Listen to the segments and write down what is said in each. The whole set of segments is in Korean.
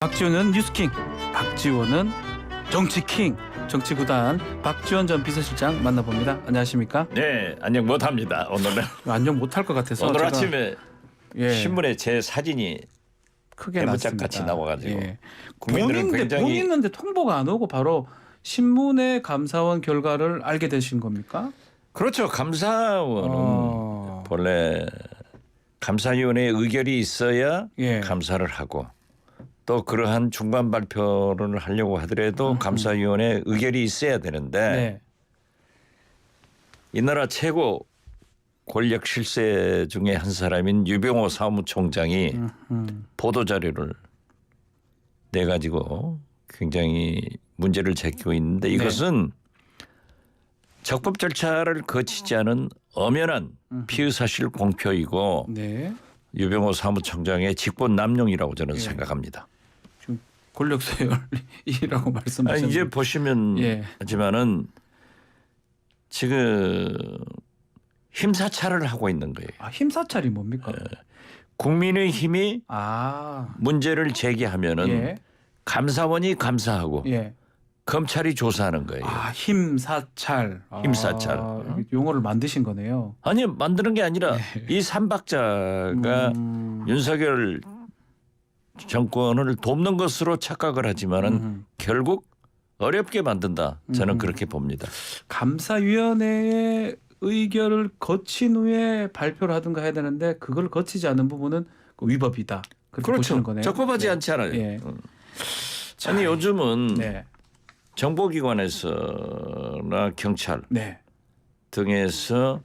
박지원은 뉴스킹, 박지원은 정치킹, 정치구단 박지원 전 비서실장 만나봅니다. 안녕하십니까? 네, 안녕 못합니다. 오늘은 안녕 못할 것 같아서 오늘 제가, 아침에 신문에 제 사진이 크게 대문짝 났습니다. 같이 나와가지고 예. 국민들은 본인인데 굉장히 본인 있는데 통보가 안 오고 바로 신문의 감사원 결과를 알게 되신 겁니까? 그렇죠. 감사원은 본래 감사위원회의 의결이 있어야 예. 감사를 하고 또 그러한 중간 발표를 하려고 하더라도 감사위원회 의결이 있어야 되는데 네. 이 나라 최고 권력 실세 중에 한 사람인 유병호 사무총장이 보도자료를 내가지고 굉장히 문제를 제기고 있는데 이것은 적법 절차를 거치지 않은 엄연한 피의사실 공표이고 네. 유병호 사무총장의 직권 남용이라고 저는 생각합니다. 지금 권력 서열이라고 말씀하셨는데 이제 보시면 하지만은 지금 힘사찰을 하고 있는 거예요. 힘사찰이 뭡니까? 국민의힘이 아, 문제를 제기하면은 감사원이 감사하고 검찰이 조사하는 거예요. 아, 힘사찰. 힘사찰. 용어를 만드신 거네요. 아니 만드는 게 아니라 이 삼박자가 윤석열 정권을 돕는 것으로 착각을 하지만은 결국 어렵게 만든다. 저는 그렇게 봅니다. 감사위원회의 의결을 거친 후에 발표를 하든가 해야 되는데 그걸 거치지 않은 부분은 위법이다. 그렇게 보시는 거네요. 적법하지 않지 않아요. 예. 아니 요즘은 네. 정보기관에서나 경찰 네. 등에서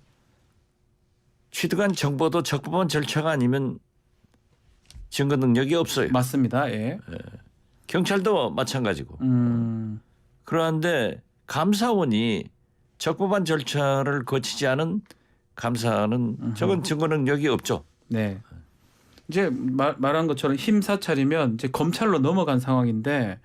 취득한 정보도 적법한 절차가 아니면 증거 능력이 없어요. 맞습니다. 예. 경찰도 마찬가지고. 그런데 감사원이 적법한 절차를 거치지 않은 감사는 저건 증거 능력이 없죠. 네. 이제 말한 것처럼 힘사찰이면 이제 검찰로 넘어간 상황인데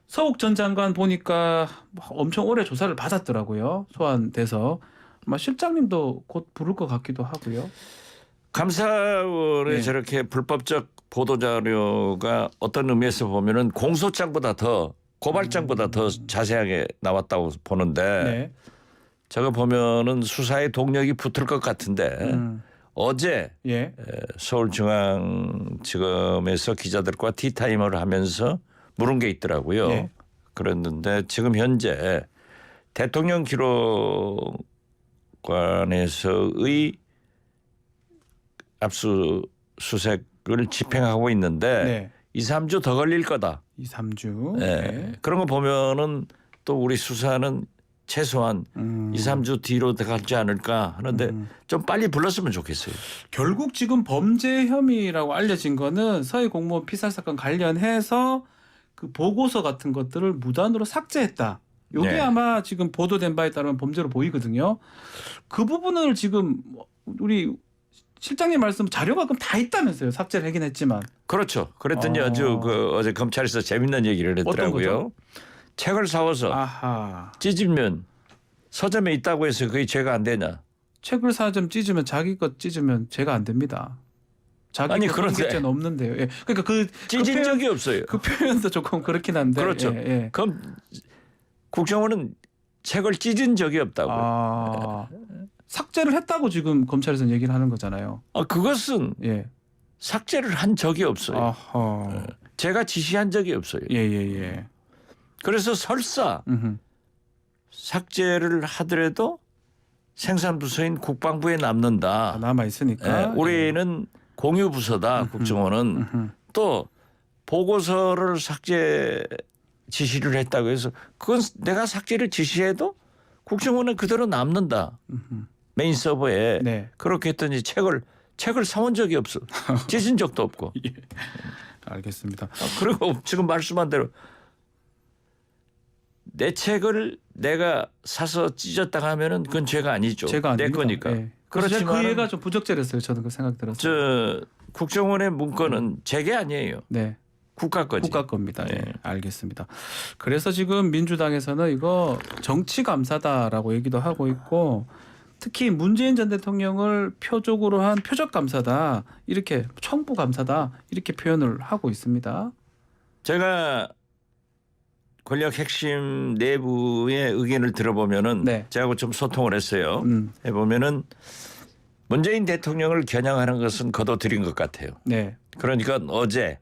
서욱 전 장관 보니까 엄청 오래 조사를 받았더라고요. 소환돼서 아마 실장님도 곧 부를 것 같기도 하고요. 감사원의 저렇게 불법적 보도자료가 어떤 의미에서 보면은 공소장보다 더 고발장보다 더 자세하게 나왔다고 보는데 저거 보면은 수사에 동력이 붙을 것 같은데 어제 서울중앙지검에서 기자들과 티타임을 하면서 물은 게 있더라고요. 그랬는데 지금 현재 대통령 기록관에서의 압수수색을 집행하고 있는데 2, 3주 더 걸릴 거다. 2, 3주. 그런 거 보면은 또 우리 수사는 최소한 2, 3주 뒤로 가지 않을까 하는데 좀 빨리 불렀으면 좋겠어요. 결국 지금 범죄 혐의라고 알려진 거는 서해 공무원 피살 사건 관련해서 그 보고서 같은 것들을 무단으로 삭제했다. 이게 아마 지금 보도된 바에 따르면 범죄로 보이거든요. 그 부분을 지금 우리 실장님 말씀 자료가 그럼 다 있다면서요. 삭제를 하긴 했지만. 그렇죠. 그랬더니 아주 어제 검찰에서 재밌는 얘기를 했더라고요. 책을 사와서 찢으면 서점에 있다고 해서 그게 죄가 안 되냐. 책을 사점 찢으면 자기 것 찢으면 죄가 안 됩니다. 자기 것 관계죄는 없는데요. 그러니까 찢은 적이 없어요. 그 표현도 조금 그렇긴 한데. 그렇죠. 그럼 국정원은 책을 찢은 적이 없다고요. 삭제를 했다고 지금 검찰에서는 얘기를 하는 거잖아요. 그것은 삭제를 한 적이 없어요. 제가 지시한 적이 없어요. 그래서 설사 삭제를 하더라도 생산부서인 국방부에 남는다. 남아 있으니까. 올해는 공유부서다. 국정원은 또 보고서를 삭제 지시를 했다고 해서 그건 내가 삭제를 지시해도 국정원은 그대로 남는다. 메인 서버에. 그렇게 했더니 책을 사온 적이 없어. 찢은 적도 없고. 알겠습니다. 그리고 지금 말씀한 대로 내 책을 내가 사서 찢었다 하면은 그건 죄가 아니죠. 죄가 내 아닙니다. 거니까. 그렇지만 그 얘가 좀 부적절했어요. 저는 그 생각 들었어요. 국정원의 문건은 제게 아니에요. 국가 거지. 국가 겁니다. 알겠습니다. 그래서 지금 민주당에서는 이거 정치 감사다라고 얘기도 하고 있고 특히 문재인 전 대통령을 표적으로 한 표적 감사다 이렇게 청부 감사다 이렇게 표현을 하고 있습니다. 제가 권력 핵심 내부의 의견을 들어보면은 네. 제하고 좀 소통을 했어요. 음. 해보면은 문재인 대통령을 겨냥하는 것은 거둬들인 것 같아요. 네. 그러니까 어제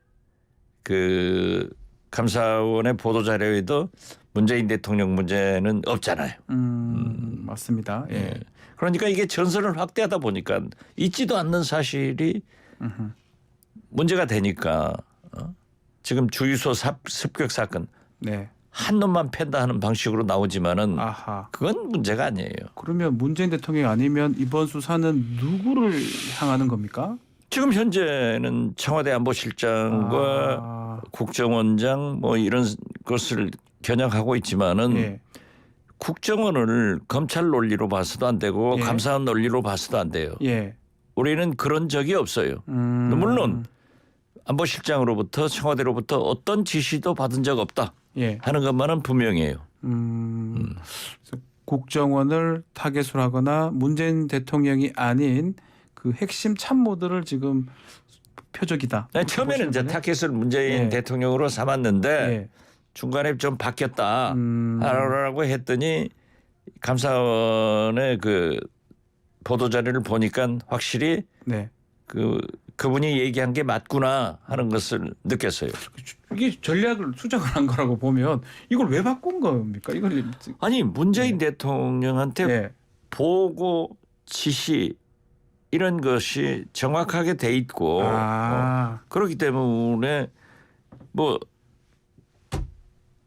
그 감사원의 보도 자료에도 문재인 대통령 문제는 없잖아요. 맞습니다. 예. 그러니까 이게 전선을 확대하다 보니까 있지도 않는 사실이 문제가 되니까 지금 주유소 습격 사건 네. 한 놈만 팬다 하는 방식으로 나오지만은 아하. 그건 문제가 아니에요. 그러면 문재인 대통령이 아니면 이번 수사는 누구를 향하는 겁니까? 지금 현재는 청와대 안보실장과 아. 국정원장 뭐 이런 것을 겨냥하고 있지만은 예. 국정원을 검찰 논리로 봐서도 안 되고 예. 감사원 논리로 봐서도 안 돼요. 예. 우리는 그런 적이 없어요. 물론 안보실장으로부터 청와대로부터 어떤 지시도 받은 적 없다 예. 하는 것만은 분명해요. 그래서 국정원을 타겟으로 하거나 문재인 대통령이 아닌 그 핵심 참모들을 지금 표적이다. 처음에는 이제 타겟을 문재인 예. 대통령으로 삼았는데 예. 중간에 좀 바뀌었다 하라고 했더니 감사원의 그 보도 자료를 보니까 확실히 네. 그분이 얘기한 게 맞구나 하는 것을 느꼈어요. 이게 전략을 수정을 한 거라고 보면 이걸 왜 바꾼 겁니까? 이걸 아니 문재인 대통령한테 예. 보고 지시 이런 것이 정확하게 돼 있고 그렇기 때문에 뭐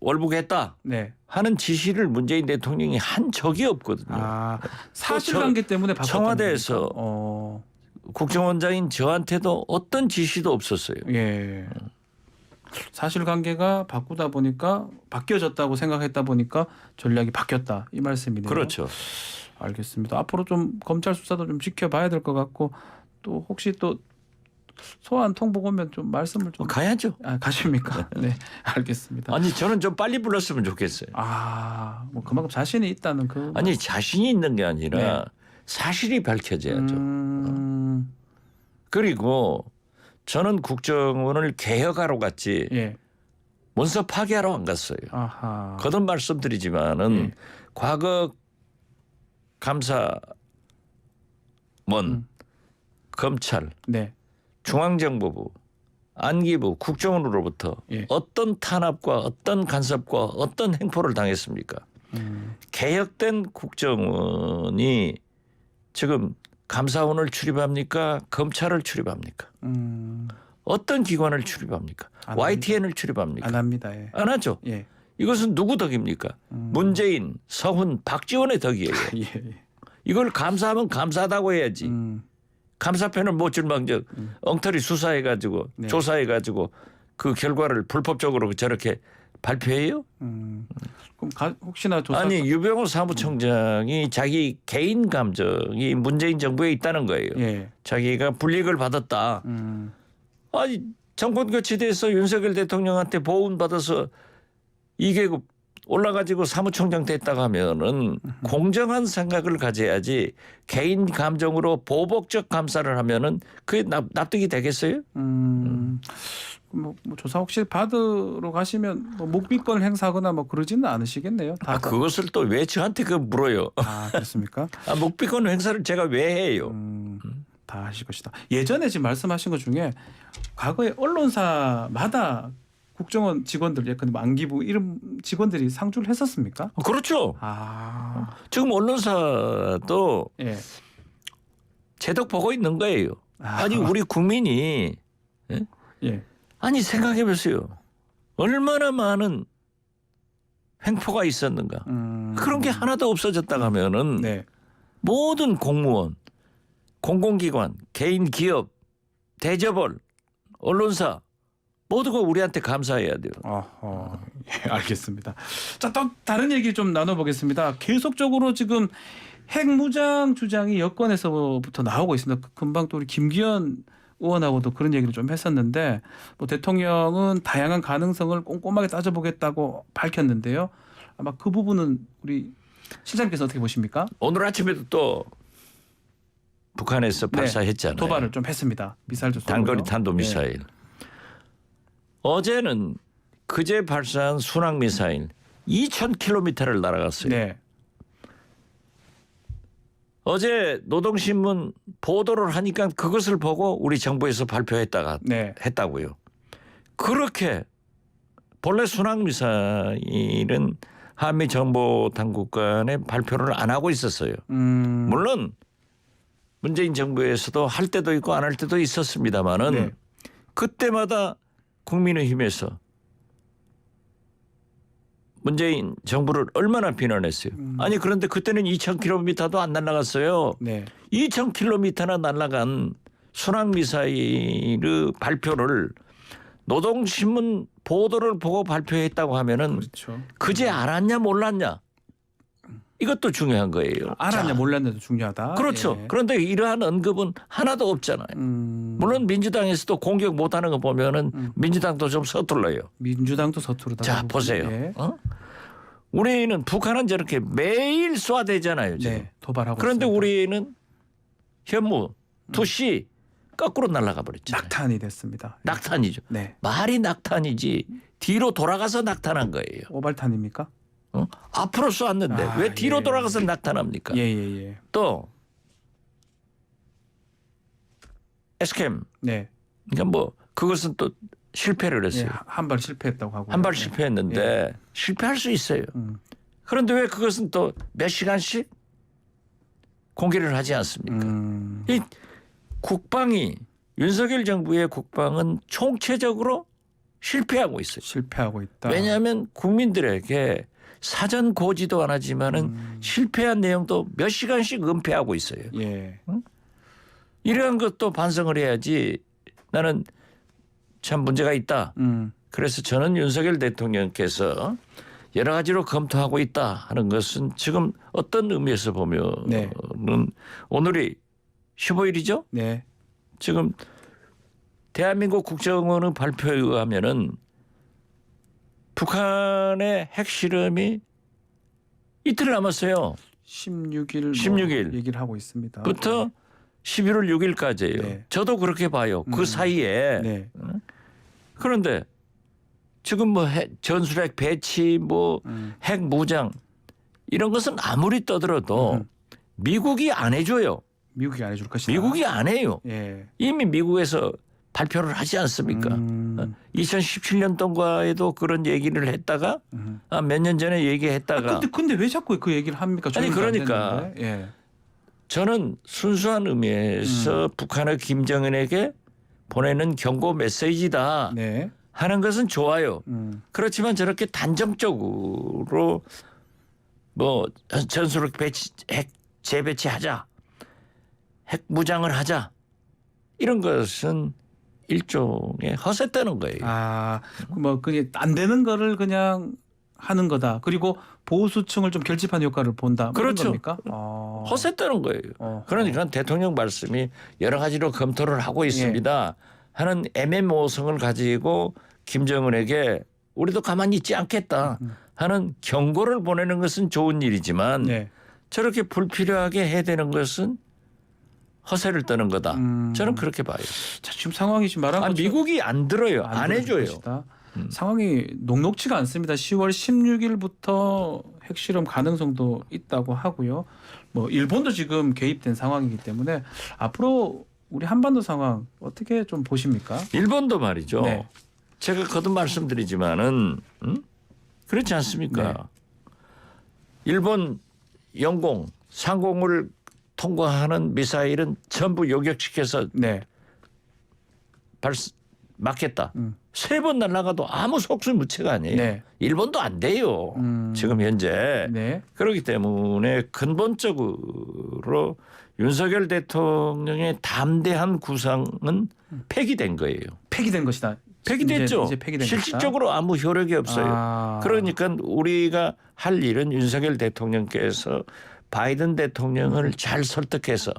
월북했다 네. 하는 지시를 문재인 대통령이 한 적이 없거든요. 사실관계 때문에 바꿨다는 청와대에서 겁니까? 국정원장인 저한테도 어떤 지시도 없었어요. 예. 사실관계가 바꾸다 보니까 바뀌어졌다고 생각했다 보니까 전략이 바뀌었다 이 말씀이네요. 그렇죠. 알겠습니다. 앞으로 좀 검찰 수사도 좀 지켜봐야 될 것 같고 또 혹시 또 소환 통보 오면 좀 말씀을 좀 가야죠. 가십니까? 네, 알겠습니다. 아니 저는 좀 빨리 불렀으면 좋겠어요. 뭐 그만큼 자신이 있다는 그 아니 자신이 있는 게 아니라 네. 사실이 밝혀져야죠. 그리고 저는 국정원을 개혁하러 갔지 예. 문서 파기하러 안 갔어요. 아하. 거듭 말씀드리지만은 예. 과거 감사원, 검찰, 네. 중앙정보부, 안기부, 국정원으로부터 예. 어떤 탄압과 어떤 간섭과 어떤 행포를 당했습니까? 개혁된 국정원이 지금 감사원을 출입합니까? 검찰을 출입합니까? 어떤 기관을 출입합니까? YTN을 출입합니까? 안 합니다. 예. 안 하죠. 예. 이것은 누구 덕입니까? 문재인, 서훈, 박지원의 덕이에요. 예. 이걸 감사하면 감사하다고 해야지. 감사편을 못 줄 망정 엉터리 수사해가지고 네. 조사해가지고 그 결과를 불법적으로 저렇게 발표해요? 그럼 혹시나 조사 아니 유병호 사무총장이 자기 개인 감정이 문재인 정부에 있다는 거예요. 예. 자기가 불이익을 받았다. 아니 정권 교체돼서 윤석열 대통령한테 보훈 받아서 2계급 올라가지고 사무총장 됐다고 하면은 공정한 생각을 가져야지 개인 감정으로 보복적 감사를 하면은 그게 납득이 되겠어요? 뭐 조사 혹시 받으러 가시면 뭐 묵비권 행사하거나 뭐 그러지는 않으시겠네요. 그것을 또 왜 저한테 물어요? 그렇습니까? 묵비권 행사를 제가 왜 해요? 다 하실 것이다. 예전에 지금 말씀하신 것 중에 과거에 언론사마다 국정원 직원들 예컨대 안기부 이런 직원들이 상주를 했었습니까? 그렇죠. 지금 언론사도 예. 제덕 보고 있는 거예요. 아니 우리 국민이 예. 아니 생각해 보세요. 얼마나 많은 횡포가 있었는가. 그런 게 하나도 없어졌다 하면은 네. 모든 공무원, 공공기관, 개인 기업, 대저벌, 언론사 모두가 우리한테 감사해야 돼요. 예, 알겠습니다. 자, 또 다른 얘기 좀 나눠보겠습니다. 계속적으로 지금 핵무장 주장이 여권에서부터 나오고 있습니다. 금방 또 우리 김기현 의원하고도 그런 얘기를 좀 했었는데 뭐 대통령은 다양한 가능성을 꼼꼼하게 따져보겠다고 밝혔는데요. 아마 그 부분은 우리 실장님께서 어떻게 보십니까? 오늘 아침에도 또 북한에서 발사했잖아요. 도발을 좀 했습니다. 미사일 도 쏘고요. 단거리 탄도미사일. 어제는 그제 발사한 순항 미사일 2,000km를 날아갔어요. 네. 어제 노동신문 보도를 하니까 그것을 보고 우리 정부에서 네. 했다고요. 그렇게 본래 순항 미사일은 한미 정보 당국 간에 발표를 안 하고 있었어요. 물론 문재인 정부에서도 할 때도 있고 안 할 때도 있었습니다마는 네. 그때마다 국민의힘에서 문재인 정부를 얼마나 비난했어요. 아니 그런데 그때는 2,000km도 안 날아갔어요. 네. 2,000km나 날아간 순항 미사일의 발표를 노동신문 보도를 보고 발표했다고 하면은 그렇죠. 그제 알았냐 몰랐냐 이것도 중요한 거예요. 알았냐 자, 몰랐냐도 중요하다. 그렇죠. 예. 그런데 이러한 언급은 하나도 없잖아요. 물론 민주당에서도 공격 못하는 거 보면은 민주당도 좀 서툴러요. 민주당도 서투르다. 자 그 부분이. 보세요. 예. 우리는 북한은 저렇게 매일 쏴대잖아요. 지금. 네. 도발하고 그런데 있습니다. 우리는 현무 투시 거꾸로 날아가 버렸잖아요. 낙탄이 됐습니다. 낙탄이죠. 네. 말이 낙탄이지 뒤로 돌아가서 낙탄한 거예요. 오발탄입니까? 앞으로 쏘았는데 아, 왜 뒤로 예. 돌아가서 낙탄합니까? 예. 또 에스캠 네. 그러니까 뭐 그것은 또 실패를 했어요. 예. 한 발 실패했다고 하고. 한 발 실패했는데 실패할 수 있어요. 그런데 왜 그것은 또 몇 시간씩 공개를 하지 않습니까? 이 국방이 윤석열 정부의 국방은 총체적으로 실패하고 있어요. 실패하고 있다. 왜냐하면 국민들에게 사전 고지도 안 하지만은 실패한 내용도 몇 시간씩 은폐하고 있어요. 예. 이러한 것도 반성을 해야지 나는 참 문제가 있다. 그래서 저는 윤석열 대통령께서 여러 가지로 검토하고 있다 하는 것은 지금 어떤 의미에서 보면은 네. 오늘이 15일이죠? 네. 지금 대한민국 국정원의 발표에 의하면은 북한의 핵실험이 이틀 남았어요. 16일 16일. 얘기를 하고 있습니다. 부터 11월 6일까지예요. 네. 저도 그렇게 봐요. 그 사이에. 네. 그런데 지금 뭐 전술핵 배치 뭐 핵 무장 이런 것은 아무리 떠들어도 미국이 안 해줘요. 미국이 안 해줄 것이다. 미국이 안 해요. 예. 이미 미국에서 발표를 하지 않습니까? 2017년 동가에도 그런 얘기를 했다가 몇 년 전에 얘기했다가 근데 왜 자꾸 그 얘기를 합니까? 아니, 조율도 안 그러니까. 됐는데. 예. 저는 순수한 의미에서 북한의 김정은에게 보내는 경고 메시지다 네. 하는 것은 좋아요. 그렇지만 저렇게 단정적으로 뭐 전술핵 배치, 핵 재배치하자, 핵 무장을 하자 이런 것은 일종의 허세 떠는 거예요. 뭐 그게 안 되는 거를 그냥 하는 거다. 그리고 보수층을 좀 결집하는 효과를 본다. 뭐 그렇죠. 이런 겁니까? 허세 떠는 거예요. 그러니까 대통령 말씀이 여러 가지로 검토를 하고 있습니다. 하는 애매모호성을 가지고 김정은에게 우리도 가만히 있지 않겠다 하는 경고를 보내는 것은 좋은 일이지만 네. 저렇게 불필요하게 해대는 것은 허세를 떠는 거다. 저는 그렇게 봐요. 자, 지금 상황이 지금 말한 것처럼 미국이 안 들어요. 안 들어줄 해줘요. 것이다. 상황이 녹록치가 않습니다. 10월 16일부터 핵실험 가능성도 있다고 하고요. 뭐 일본도 지금 개입된 상황이기 때문에 앞으로 우리 한반도 상황 어떻게 좀 보십니까? 일본도 말이죠. 네. 제가 거듭 말씀드리지만은 그렇지 않습니까? 네. 일본 영공, 상공을 통과하는 미사일은 전부 요격시켜서 네. 맞겠다. 3번 날아가도 아무 속수무책가 아니에요. 네. 일본도 안 돼요. 지금 현재. 네. 그렇기 때문에 근본적으로 윤석열 대통령의 담대한 구상은 폐기된 거예요. 폐기된 것이다. 폐기됐죠. 이제 폐기된 실질적으로 아무 효력이 없어요. 그러니까 우리가 할 일은 윤석열 대통령께서 바이든 대통령을 잘 설득해서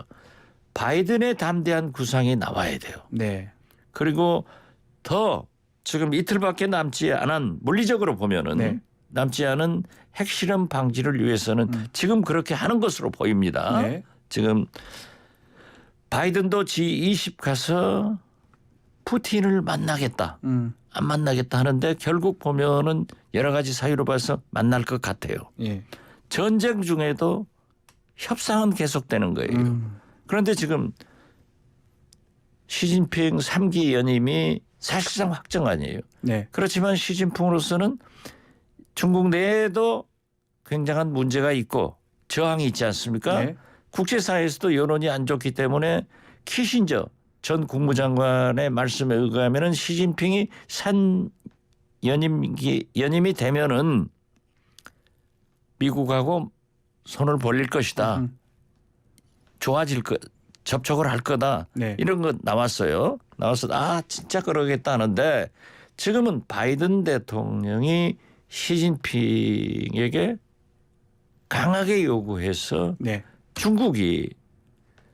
바이든의 담대한 구상이 나와야 돼요. 네. 그리고 더 지금 이틀밖에 남지 않은 물리적으로 보면은 네. 남지 않은 핵실험 방지를 위해서는 지금 그렇게 하는 것으로 보입니다. 네. 지금 바이든도 G20 가서 푸틴을 만나겠다. 음. 안 만나겠다 하는데 결국 보면은 여러 가지 사유로 봐서 만날 것 같아요. 예. 전쟁 중에도 협상은 계속되는 거예요. 그런데 지금 시진핑 3기 연임이 사실상 확정 아니에요. 네. 그렇지만 시진핑으로서는 중국 내에도 굉장한 문제가 있고 저항이 있지 않습니까? 네. 국제사회에서도 여론이 안 좋기 때문에 키신저 전 국무장관의 말씀에 의하면은 시진핑이 연임이 되면은 미국하고 손을 벌릴 것이다. 좋아질 것, 접촉을 할 거다. 네. 이런 거 나왔어요. 나와서 진짜 그러겠다 하는데 지금은 바이든 대통령이 시진핑에게 강하게 요구해서 네. 중국이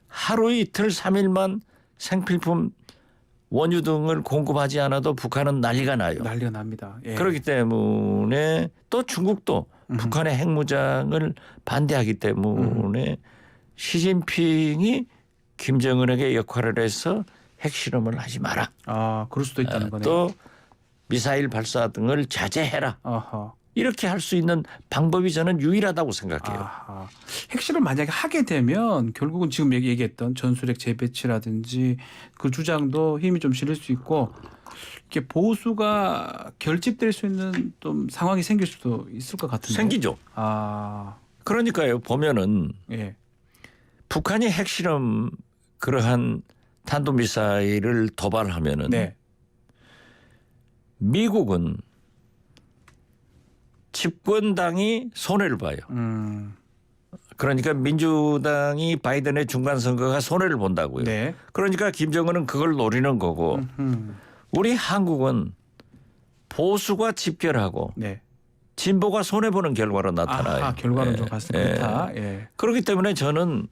하루 이틀 3일만 생필품 원유 등을 공급하지 않아도 북한은 난리가 나요. 난리가 납니다. 예. 그렇기 때문에 또 중국도 북한의 핵무장을 반대하기 때문에 시진핑이 김정은에게 역할을 해서 핵실험을 하지 마라. 그럴 수도 있다는 거네요. 또 미사일 발사 등을 자제해라. 아하. 이렇게 할 수 있는 방법이 저는 유일하다고 생각해요. 아하. 핵실험 만약에 하게 되면 결국은 지금 얘기했던 전술핵 재배치라든지 그 주장도 힘이 좀 실릴 수 있고 이렇게 보수가 결집될 수 있는 좀 상황이 생길 수도 있을 것 같은데. 생기죠. 그러니까요. 보면은 예. 북한이 핵실험 그러한 탄도미사일을 도발하면은 네. 미국은 집권당이 손해를 봐요. 그러니까 민주당이 바이든의 중간 선거가 손해를 본다고요. 네. 그러니까 김정은은 그걸 노리는 거고 우리 한국은 보수가 집결하고 네. 진보가 손해 보는 결과로 나타나요. 결과는 예. 좀 같습니다. 예. 그렇기 때문에 저는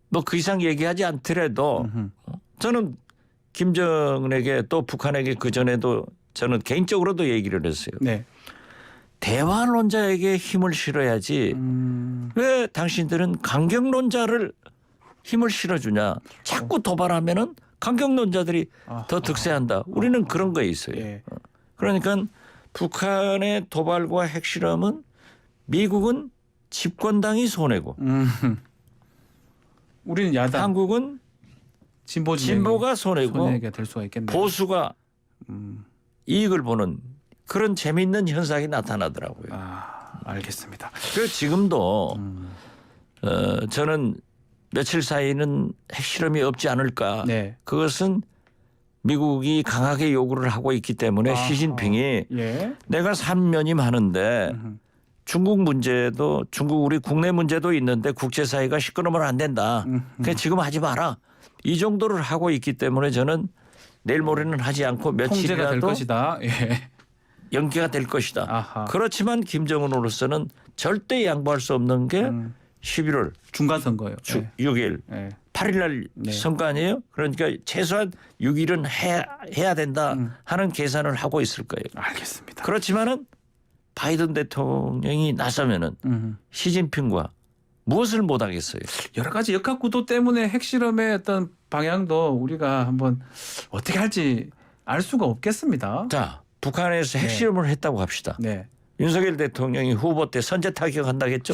뭐 그 이상 얘기하지 않더라도 저는 김정은에게 또 북한에게 그 전에도 저는 개인적으로도 얘기를 했어요. 네. 대화론자에게 힘을 실어야지 왜 당신들은 강경론자를 힘을 실어주냐. 자꾸 도발하면은 강경론자들이 더 득세한다. 우리는 그런 거에 있어요. 예. 그러니까 북한의 도발과 핵실험은 미국은 집권당이 손해고 우리는 야당, 한국은 진보가 손해고 손해가 될 수가 있겠네요. 보수가 이익을 보는 그런 재미있는 현상이 나타나더라고요. 알겠습니다. 그래서 지금도 저는 며칠 사이는 핵실험이 없지 않을까. 네. 그것은 미국이 강하게 요구를 하고 있기 때문에 시진핑이 예. 내가 3년임 하는데 중국 문제도 우리 국내 문제도 있는데 국제사회가 시끄러우면 안 된다. 그러니까 지금 하지 마라. 이 정도를 하고 있기 때문에 저는 내일 모레는 하지 않고 통제가 될 며칠이라도 것이다. 예. 연기가 될 것이다. 아하. 그렇지만 김정은으로서는 절대 양보할 수 없는 게 11월 중간 선거요. 6일, 예. 8일 날 선거 아니에요? 그러니까 최소한 6일은 해야 된다 하는 계산을 하고 있을 거예요. 알겠습니다. 그렇지만은 바이든 대통령이 나서면은 시진핑과 무엇을 못 하겠어요. 여러 가지 역학 구도 때문에 핵실험의 어떤 방향도 우리가 한번 어떻게 할지 알 수가 없겠습니다. 자, 북한에서 핵실험을 했다고 합시다. 네. 윤석열 대통령이 후보 때 선제 타격한다겠죠?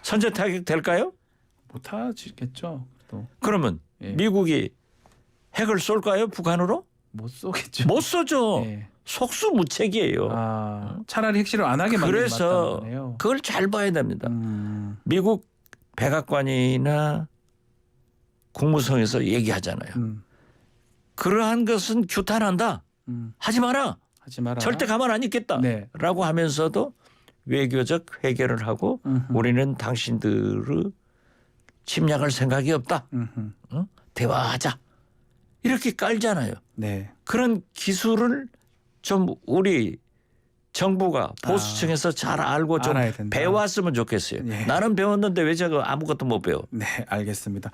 선제 타격 될까요? 못하겠죠. 또 그러면 예. 미국이 핵을 쏠까요? 북한으로? 못 쏘겠죠. 못 쏘죠. 예. 속수무책이에요. 차라리 핵실험 안 하게 만드는 게 그래서 맞다는 거네요. 그걸 잘 봐야 됩니다. 미국 백악관이나 국무성에서 얘기하잖아요. 그러한 것은 규탄한다. 하지 마라. 하지 마라. 절대 가만 안 있겠다. 네. 라고 하면서도 외교적 해결을 하고 우리는 당신들의 침략할 생각이 없다. 대화하자. 이렇게 깔잖아요. 네. 그런 기술을 좀 우리 정부가 보수층에서 잘 알고 좀 알아야 된다. 배웠으면 좋겠어요. 예. 나는 배웠는데 왜 제가 아무것도 못 배워. 네, 알겠습니다.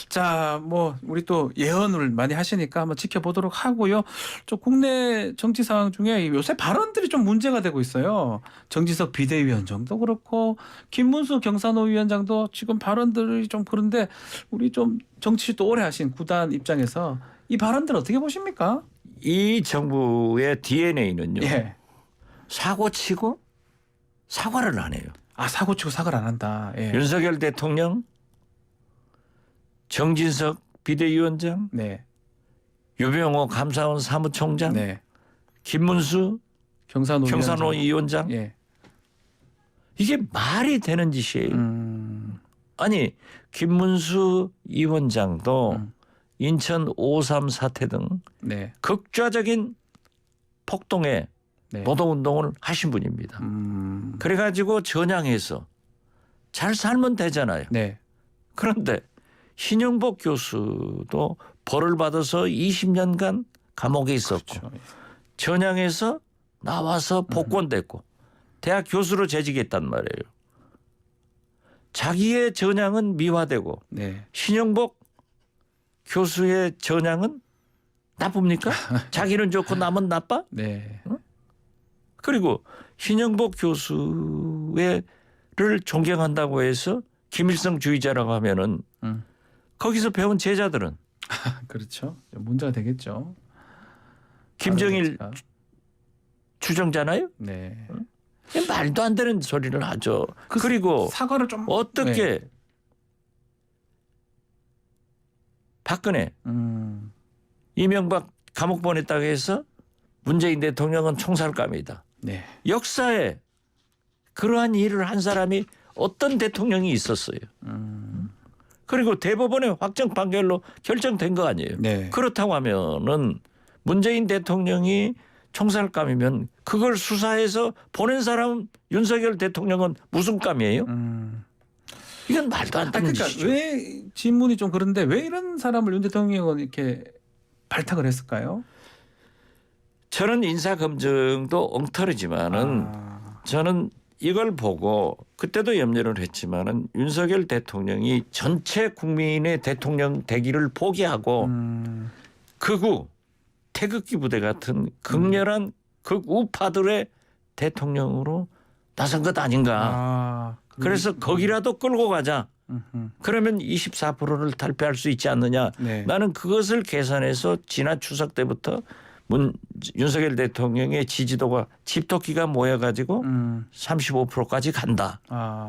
자, 뭐 우리 또 예언을 많이 하시니까 한번 지켜보도록 하고요. 좀 국내 정치 상황 중에 요새 발언들이 좀 문제가 되고 있어요. 정지석 비대위원장도 그렇고 김문수 경산호 위원장도 지금 발언들이 좀 그런데 우리 좀 정치 또 오래 하신 구단 입장에서 이 발언들 어떻게 보십니까? 이 정부의 DNA는요. 예. 사고치고 사과를 안 해요. 아 사고치고 사과를 안 한다. 예. 윤석열 대통령, 정진석 비대위원장, 네. 유병호 감사원 사무총장, 네. 김문수 경산호 경산호 위원장. 위원장. 예. 이게 말이 되는 짓이에요. 아니 김문수 위원장도 인천 5.3 사태 등 네. 극좌적인 폭동에 네. 노동운동을 하신 분입니다. 그래가지고 전향해서 잘 살면 되잖아요. 네. 그런데 신영복 교수도 벌을 받아서 20년간 감옥에 있었고 그렇죠. 전향해서 나와서 복권됐고 대학 교수로 재직했단 말이에요. 자기의 전향은 미화되고 네. 신영복 교수의 전향은 나쁩니까? 자기는 좋고 남은 나빠? 네. 그리고 신영복 교수를 존경한다고 해서 김일성주의자라고 하면은 거기서 배운 제자들은 그렇죠. 문제가 되겠죠. 김정일 다른 자체가. 추종자나요? 네. 말도 안 되는 소리를 하죠. 그리고 사과를 좀 어떻게 네. 박근혜, 이명박 감옥 보냈다고 해서 문재인 대통령은 총살감이다. 네. 역사에 그러한 일을 한 사람이 어떤 대통령이 있었어요. 그리고 대법원의 확정 판결로 결정된 거 아니에요. 네. 그렇다고 하면은 문재인 대통령이 총살감이면 그걸 수사해서 보낸 사람 윤석열 대통령은 무슨 감이에요? 이건 말도 안 되는 그러니까 짓이죠. 왜 질문이 좀 그런데 왜 이런 사람을 윤 대통령은 이렇게 발탁을 했을까요? 저는 인사검증도 엉터리지만은 저는 이걸 보고 그때도 염려를 했지만은 윤석열 대통령이 전체 국민의 대통령 되기를 포기하고 극우 태극기 부대 같은 극렬한 극우파들의 대통령으로 나선 것 아닌가. 그래서 거기라도 끌고 가자. 그러면 24%를 탈피할 수 있지 않느냐. 네. 나는 그것을 계산해서 지난 추석 때부터 윤석열 대통령의 지지도가 집토끼가 모여가지고 35%까지 간다.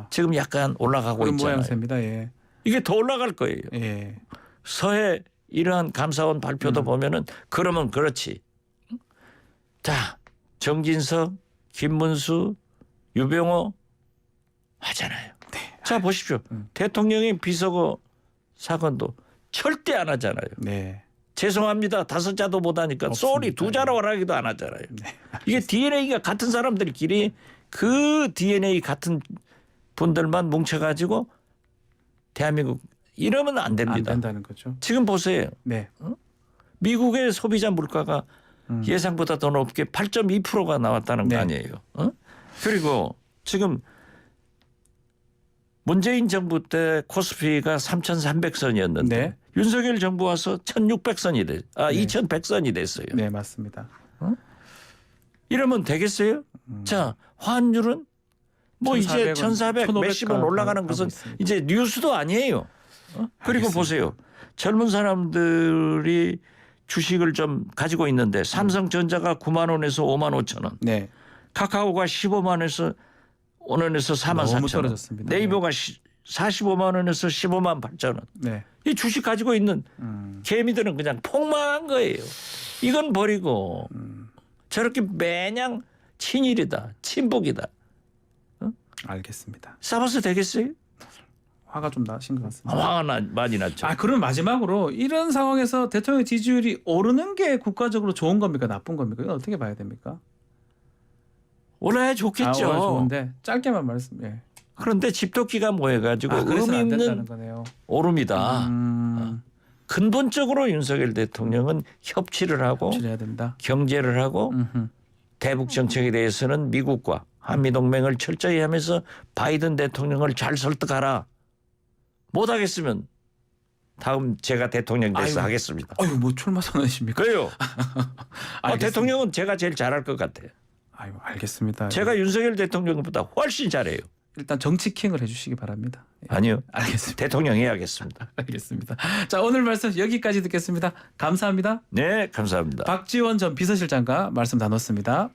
지금 약간 올라가고 그런 있잖아요. 모양새입니다. 예. 이게 더 올라갈 거예요. 예. 서해 이러한 감사원 발표도 보면은 그러면 그렇지. 자, 정진석, 김문수, 유병호 하잖아요. 네. 자, 보십시오. 대통령의 비서거 사건도 절대 안 하잖아요. 네. 죄송합니다. 5자도 못 하니까 쏘리 2자로 하라기도 안 하잖아요. 네. 이게 DNA가 같은 사람들끼리 그 DNA 같은 분들만 뭉쳐가지고 대한민국 이러면 안 됩니다. 안 된다는 거죠. 지금 보세요. 네. 미국의 소비자 물가가 예상보다 더 높게 8.2%가 나왔다는 네. 거 아니에요. 그리고 지금 문재인 정부 때 코스피가 3,300선이었는데 네. 윤석열 정부 와서 1,600선이 돼. 네. 2,100선이 됐어요. 네, 맞습니다. 이러면 되겠어요? 자, 환율은 뭐 1,400원, 이제 1,400 몇십 원 1,500 올라가는 가고 것은 있습니다. 이제 뉴스도 아니에요. 그리고 알겠습니다. 보세요. 젊은 사람들이 주식을 좀 가지고 있는데 삼성전자가 9만 원에서 5만 5천 원. 네. 카카오가 15만 원에서 4만 너무 4천 원. 떨어졌습니다. 네이버가 45만 원에서 15만 8천 원. 네. 이 주식 가지고 있는 개미들은 그냥 폭망한 거예요. 이건 버리고 저렇게 매냥 친일이다. 친북이다. 알겠습니다. 싸봐서 되겠어요? 화가 좀 나신 것 같습니다. 화가 많이 났죠. 그럼 마지막으로 이런 상황에서 대통령 지지율이 오르는 게 국가적으로 좋은 겁니까? 나쁜 겁니까? 이건 어떻게 봐야 됩니까? 올라야 좋겠죠. 올해 좋은데 짧게만 말씀. 예. 그런데 집토끼가 모여가지고 그래서 의미 안 된다는 있는 거네요. 오름이다. 근본적으로 윤석열 대통령은 협치를 하고 치료해야 된다. 경제를 하고 대북 정책에 대해서는 미국과 한미동맹을 철저히 하면서 바이든 대통령을 잘 설득하라. 못하겠으면 다음 제가 대통령 돼서 아이고. 하겠습니다. 아유, 뭐 출마 선언이십니까? 그래요. 알겠습니다. 대통령은 제가 제일 잘할 것 같아요. 아유, 알겠습니다. 제가 윤석열 대통령보다 훨씬 잘해요. 일단 정치킹을 해주시기 바랍니다. 아니요. 알겠습니다. 대통령이 해야겠습니다. 알겠습니다. 자, 오늘 말씀 여기까지 듣겠습니다. 감사합니다. 네, 감사합니다. 박지원 전 비서실장과 말씀 나눴습니다.